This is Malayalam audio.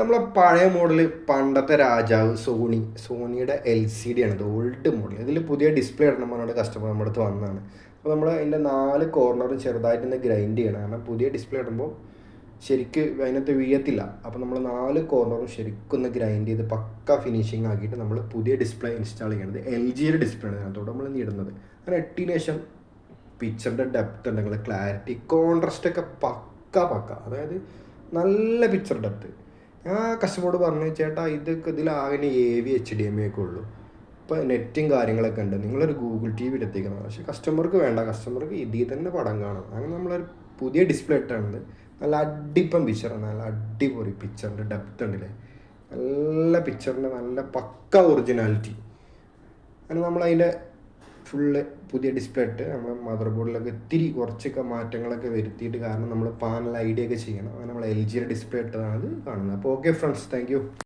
നമ്മളെ പഴയ മോഡൽ പണ്ടത്തെ രാജാവ് സോണിയുടെ LCD ആണ്. ഇത് ഓൾഡ് മോഡൽ. ഇതിൽ പുതിയ ഡിസ്പ്ലേ ഇടണം പറഞ്ഞിട്ട് കസ്റ്റമർ നമ്മുടെ അടുത്ത് വന്നതാണ്. അപ്പോൾ നമ്മൾ അതിൻ്റെ 4 കോർണറും ചെറുതായിട്ടൊന്ന് ഗ്രൈൻഡ് ചെയ്യണം. കാരണം പുതിയ ഡിസ്പ്ലേ ഇടുമ്പോൾ ശരിക്ക് അതിനകത്ത് വീഴത്തില്ല. അപ്പോൾ നമ്മൾ 4 കോർണറും ശരിക്കൊന്ന് ഗ്രൈൻഡ് ചെയ്ത് പക്ക ഫിനിഷിങ് ആക്കിയിട്ട് നമ്മൾ പുതിയ ഡിസ്പ്ലേ ഇൻസ്റ്റാൾ ചെയ്യണത്. LGയുടെ ഡിസ്പ്ലേ ആണ് അതിനകത്തോടെ നമ്മൾ ഇടുന്നത്. അങ്ങനെ ഇട്ടതിന് ശേഷം പിക്ചറിൻ്റെ ഡെപ്ത് ഉണ്ടെങ്കിൽ ക്ലാരിറ്റി കോൺട്രാസ്റ്റ് ഒക്കെ പക്ക, അതായത് നല്ല പിക്ചർ ഡെപ്ത്. ഞാൻ കസ്റ്റമറോട് പറഞ്ഞു, ചേട്ടാ ഇതൊക്കെ ഇതിലാകെ AV HDMI ഒക്കെ ഉള്ളൂ, ഇപ്പോൾ നെറ്റും കാര്യങ്ങളൊക്കെ ഉണ്ട്, നിങ്ങളൊരു ഗൂഗിൾ TV എത്തിക്കുന്നത്. പക്ഷേ കസ്റ്റമർക്ക് വേണ്ട, കസ്റ്റമർക്ക് ഇതിൽ തന്നെ പടം കാണാം. അങ്ങനെ നമ്മളൊരു പുതിയ ഡിസ്പ്ലേ ഇട്ടാണത്. നല്ല അടിപ്പം പിക്ചറാണ്, നല്ല അടിപൊളി പിക്ചറിൻ്റെ ഡെപ്ത് ഉണ്ടല്ലേ, നല്ല പിക്ചറിൻ്റെ നല്ല പക്ക ഒറിജിനാലിറ്റി. അങ്ങനെ നമ്മളതിൻ്റെ ഫുള്ള് പുതിയ ഡിസ്പ്ലേ ഇട്ട് നമ്മൾ മദർ ബോർഡിലൊക്കെ ഇത്തിരി കുറച്ചൊക്കെ മാറ്റങ്ങളൊക്കെ വരുത്തിയിട്ട്, കാരണം നമ്മൾ പാനൽ ഐഡിയ ഒക്കെ ചെയ്യണം. അങ്ങനെ നമ്മൾ LGയുടെ ഡിസ്പ്ലേ ഇട്ടതാണ് ഇത് കാണുന്നത്. അപ്പോൾ ഓക്കെ ഫ്രണ്ട്സ്, താങ്ക് യു.